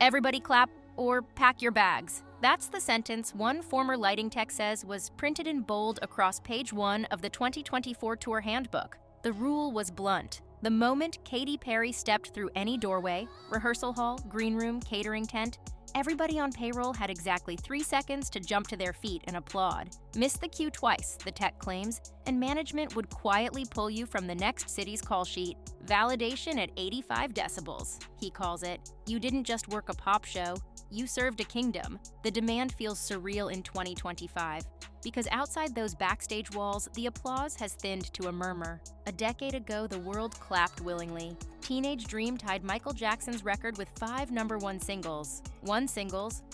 Everybody clap or pack your bags. That's the sentence one former lighting tech says was printed in bold across page 1 of the 2024 tour handbook. The rule was blunt. The moment Katy Perry stepped through any doorway, rehearsal hall, green room, catering tent, everybody on payroll had exactly 3 seconds to jump to their feet and applaud. Miss the cue twice, the tech claims, and management would quietly pull you from the next city's call sheet. Validation at 85 decibels, he calls it. You didn't just work a pop show, you served a kingdom. The demand feels surreal in 2025. Because outside those backstage walls, the applause has thinned to a murmur. A decade ago, the world clapped willingly. Teenage Dream tied Michael Jackson's record with 5 #1 singles.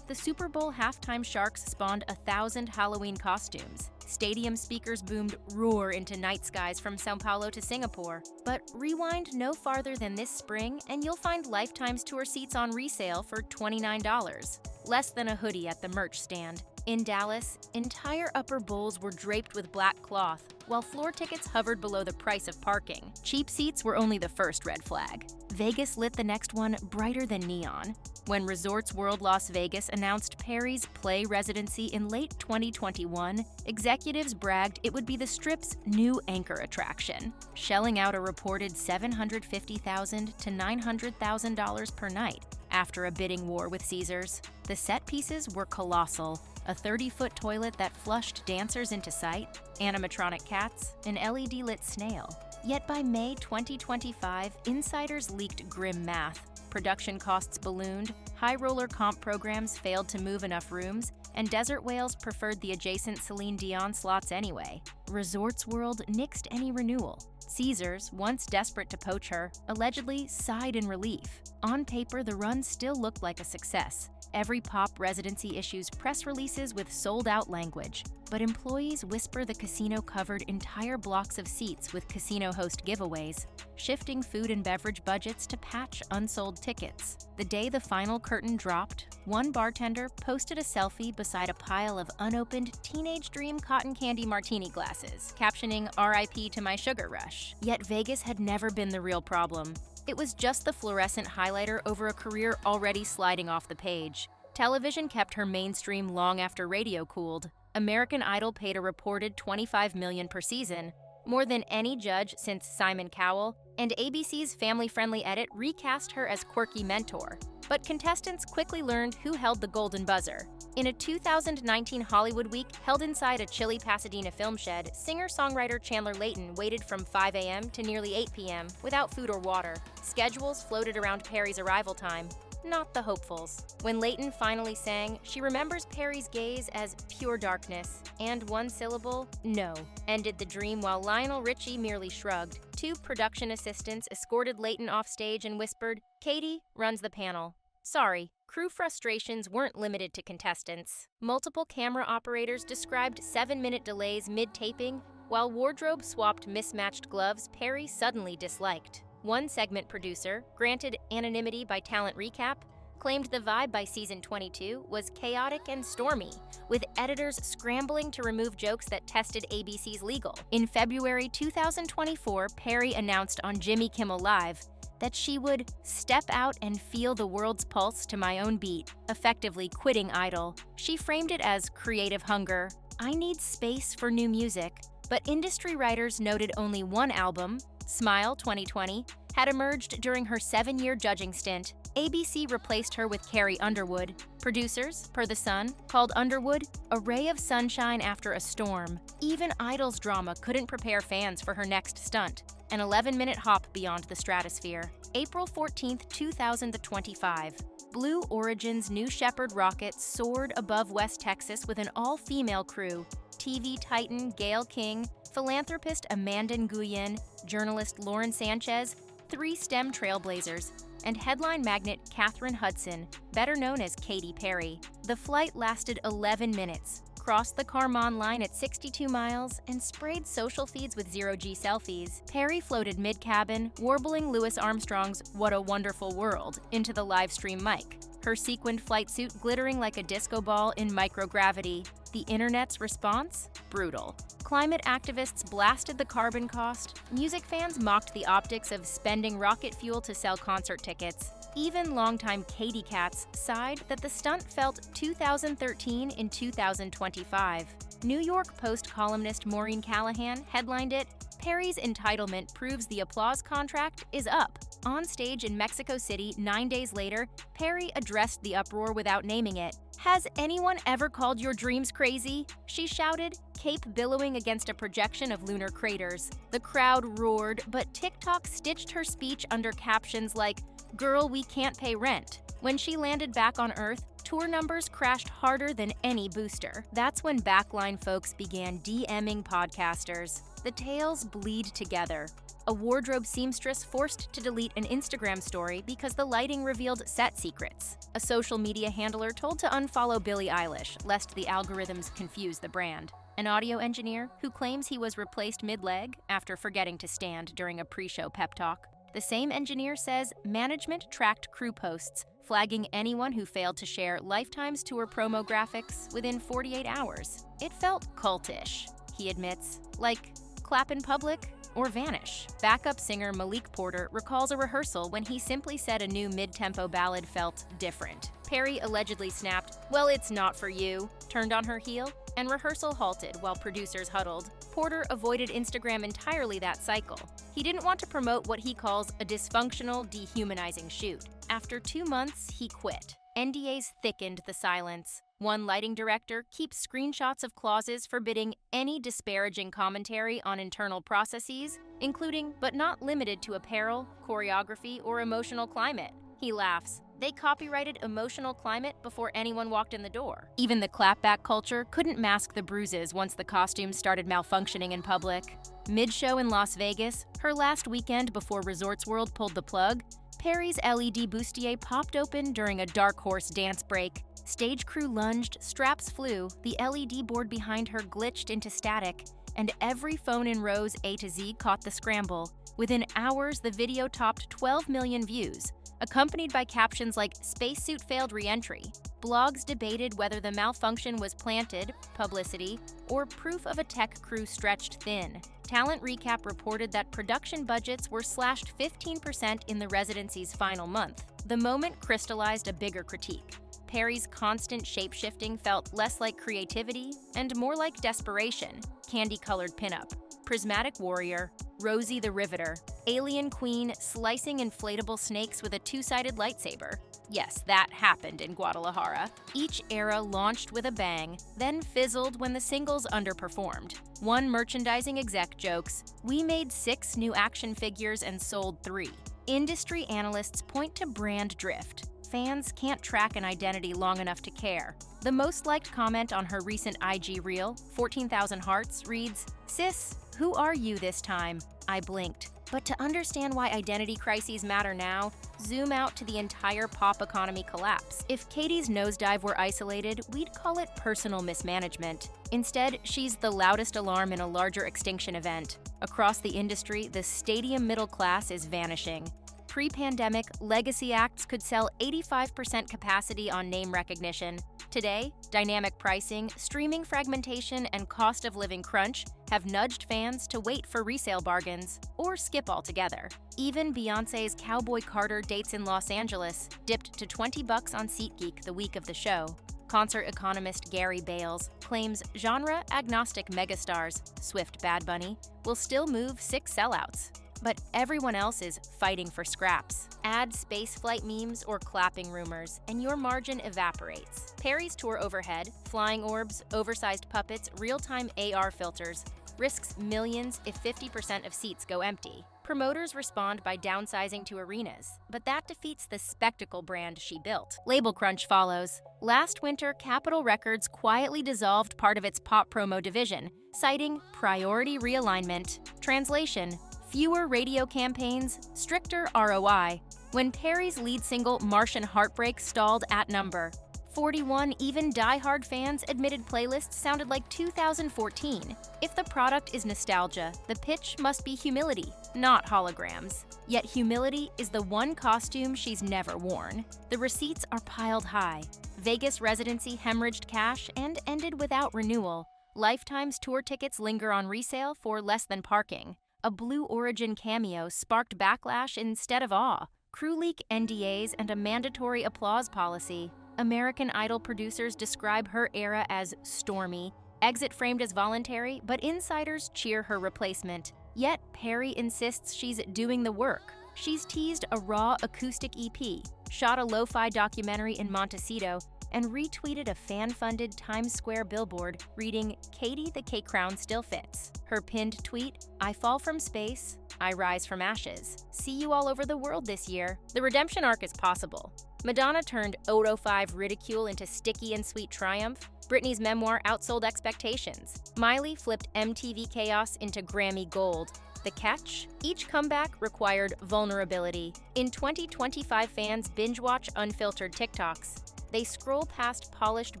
The Super Bowl halftime sharks spawned 1,000 Halloween costumes. Stadium speakers boomed roar into night skies from Sao Paulo to Singapore. But rewind no farther than this spring, and you'll find Lifetime's tour seats on resale for $29. Less than a hoodie at the merch stand. In Dallas, entire upper bowls were draped with black cloth, while floor tickets hovered below the price of parking. Cheap seats were only the first red flag. Vegas lit the next one brighter than neon. When Resorts World Las Vegas announced Perry's Play residency in late 2021, executives bragged it would be the Strip's new anchor attraction, shelling out a reported $750,000 to $900,000 per night. After a bidding war with Caesars, the set pieces were colossal. A 30-foot toilet that flushed dancers into sight, animatronic cats, an LED-lit snail. Yet by May 2025, insiders leaked grim math. Production costs ballooned, high roller comp programs failed to move enough rooms, and desert whales preferred the adjacent Celine Dion slots anyway. Resorts World nixed any renewal. Caesars, once desperate to poach her, allegedly sighed in relief. On paper, the run still looked like a success. Every pop residency issues press releases with sold-out language, but employees whisper the casino covered entire blocks of seats with casino host giveaways, shifting food and beverage budgets to patch unsold tickets. The day the final curtain dropped, one bartender posted a selfie beside a pile of unopened Teenage Dream cotton candy martini glasses, captioning "RIP to my sugar rush." Yet Vegas had never been the real problem. It was just the fluorescent highlighter over a career already sliding off the page. Television kept her mainstream long after radio cooled. American Idol paid a reported $25 million per season, more than any judge since Simon Cowell, and ABC's family-friendly edit recast her as quirky mentor. But contestants quickly learned who held the golden buzzer. In a 2019 Hollywood week held inside a chilly Pasadena film shed, singer-songwriter Chandler Layton waited from 5 a.m. to nearly 8 p.m. without food or water. Schedules floated around Perry's arrival time. Not the hopefuls. When Layton finally sang, she remembers Perry's gaze as pure darkness, and one syllable, no, ended the dream while Lionel Richie merely shrugged. 2 production assistants escorted Layton off stage and whispered, "Katy runs the panel." Sorry, crew frustrations weren't limited to contestants. Multiple camera operators described 7-minute delays mid-taping, while wardrobe swapped mismatched gloves Perry suddenly disliked. One segment producer, granted anonymity by Talent Recap, claimed the vibe by season 22 was chaotic and stormy, with editors scrambling to remove jokes that tested ABC's legal. In February 2024, Perry announced on Jimmy Kimmel Live that she would step out and feel the world's pulse to my own beat, effectively quitting Idol. She framed it as creative hunger. I need space for new music, but industry writers noted only one album, Smile 2020, had emerged during her 7-year judging stint. ABC replaced her with Carrie Underwood. Producers, per The Sun, called Underwood a ray of sunshine after a storm. Even Idol's drama couldn't prepare fans for her next stunt, an 11-minute hop beyond the stratosphere. April 14, 2025. Blue Origin's New Shepard rocket soared above West Texas with an all-female crew. TV titan Gayle King, philanthropist Amanda Nguyen, journalist Lauren Sanchez, 3 STEM trailblazers, and headline magnate Katherine Hudson, better known as Katy Perry. The flight lasted 11 minutes, crossed the Carmon line at 62 miles, and sprayed social feeds with zero-G selfies. Perry floated mid-cabin, warbling Louis Armstrong's "What a Wonderful World" into the live stream mic, her sequined flight suit glittering like a disco ball in microgravity. The internet's response? Brutal. Climate activists blasted the carbon cost, music fans mocked the optics of spending rocket fuel to sell concert tickets, Even longtime Katy Cats sighed that the stunt felt 2013 in 2025. New York Post columnist Maureen Callahan headlined it, "Perry's entitlement proves the applause contract is up." On stage in Mexico City 9 days later, Perry addressed the uproar without naming it. "Has anyone ever called your dreams crazy?" she shouted, cape billowing against a projection of lunar craters. The crowd roared, but TikTok stitched her speech under captions like, "Girl, we can't pay rent." When she landed back on Earth, tour numbers crashed harder than any booster. That's when backline folks began DMing podcasters. The tales bleed together. A wardrobe seamstress forced to delete an Instagram story because the lighting revealed set secrets. A social media handler told to unfollow Billie Eilish, lest the algorithms confuse the brand. An audio engineer who claims he was replaced mid-leg after forgetting to stand during a pre-show pep talk. The same engineer says management tracked crew posts, flagging anyone who failed to share Lifetime's tour promo graphics within 48 hours. It felt cultish, he admits, like clap in public or vanish. Backup singer Malik Porter recalls a rehearsal when he simply said a new mid-tempo ballad felt different. Perry allegedly snapped, "Well, it's not for you," turned on her heel, and rehearsal halted while producers huddled. Porter avoided Instagram entirely that cycle. He didn't want to promote what he calls a dysfunctional, dehumanizing shoot. After 2 months, he quit. NDAs thickened the silence. One lighting director keeps screenshots of clauses forbidding any disparaging commentary on internal processes, including but not limited to apparel, choreography, or emotional climate. He laughs. They copyrighted emotional climate before anyone walked in the door. Even the clapback culture couldn't mask the bruises once the costumes started malfunctioning in public. Mid-show in Las Vegas, her last weekend before Resorts World pulled the plug, Perry's LED bustier popped open during a dark horse dance break. Stage crew lunged, straps flew, the LED board behind her glitched into static, and every phone in rows A to Z caught the scramble. Within hours, the video topped 12 million views, accompanied by captions like "Spacesuit failed re-entry." Blogs debated whether the malfunction was planted, publicity, or proof of a tech crew stretched thin. Talent Recap reported that production budgets were slashed 15% in the residency's final month. The moment crystallized a bigger critique. Perry's constant shape-shifting felt less like creativity and more like desperation. Candy-colored pinup, prismatic warrior, Rosie the Riveter, alien queen slicing inflatable snakes with a two-sided lightsaber. Yes, that happened in Guadalajara. Each era launched with a bang, then fizzled when the singles underperformed. One merchandising exec jokes, "We made 6 new action figures and sold 3. Industry analysts point to brand drift. Fans can't track an identity long enough to care. The most liked comment on her recent IG reel, 14,000 hearts, reads, "Sis, who are you this time?" I blinked. But to understand why identity crises matter now, zoom out to the entire pop economy collapse. If Katy's nosedive were isolated, we'd call it personal mismanagement. Instead, she's the loudest alarm in a larger extinction event. Across the industry, the stadium middle class is vanishing. Pre-pandemic, legacy acts could sell 85% capacity on name recognition. Today, dynamic pricing, streaming fragmentation, and cost of living crunch have nudged fans to wait for resale bargains or skip altogether. Even Beyoncé's Cowboy Carter dates in Los Angeles dipped to $20 on SeatGeek the week of the show. Concert economist Gary Bales claims genre-agnostic megastars, Swift Bad Bunny, will still move 6 sellouts. But everyone else is fighting for scraps. Add spaceflight memes or clapping rumors, and your margin evaporates. Perry's tour overhead, flying orbs, oversized puppets, real-time AR filters, risks millions if 50% of seats go empty. Promoters respond by downsizing to arenas, but that defeats the spectacle brand she built. Label crunch follows. Last winter, Capitol Records quietly dissolved part of its pop promo division, citing priority realignment. Translation: fewer radio campaigns, stricter ROI. When Perry's lead single Martian Heartbreak stalled at number 41, even die-hard fans admitted playlists sounded like 2014. If the product is nostalgia, the pitch must be humility, not holograms. Yet humility is the one costume she's never worn. The receipts are piled high. Vegas residency hemorrhaged cash and ended without renewal. Lifetime's tour tickets linger on resale for less than parking. A Blue Origin cameo sparked backlash instead of awe. crew leak NDAs, and a mandatory applause policy. American Idol producers describe her era as stormy, exit framed as voluntary, but insiders cheer her replacement. Yet Perry insists she's doing the work. She's teased a raw acoustic EP, shot a lo-fi documentary in Montecito, and retweeted a fan-funded Times Square billboard reading, "Katy, the cake crown still fits." Her pinned tweet, "I fall from space, I rise from ashes. See you all over the world this year." The redemption arc is possible. Madonna turned Odo 5 ridicule into sticky and sweet triumph. Britney's memoir outsold expectations. Miley flipped MTV chaos into Grammy gold. The catch? Each comeback required vulnerability. In 2025, fans binge-watch unfiltered TikToks. They scroll past polished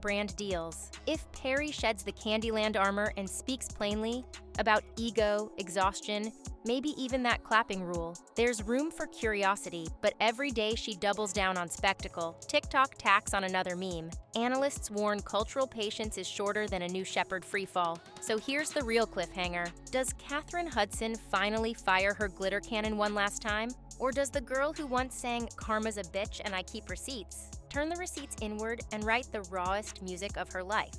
brand deals. If Perry sheds the Candyland armor and speaks plainly about ego, exhaustion, maybe even that clapping rule, there's room for curiosity, but every day she doubles down on spectacle. TikTok tacks on another meme. Analysts warn cultural patience is shorter than a new Shepherd freefall. So here's the real cliffhanger. Does Katherine Hudson finally fire her glitter cannon one last time? Or does the girl who once sang "Karma's a bitch and I keep receipts" turn the receipts inward and write the rawest music of her life?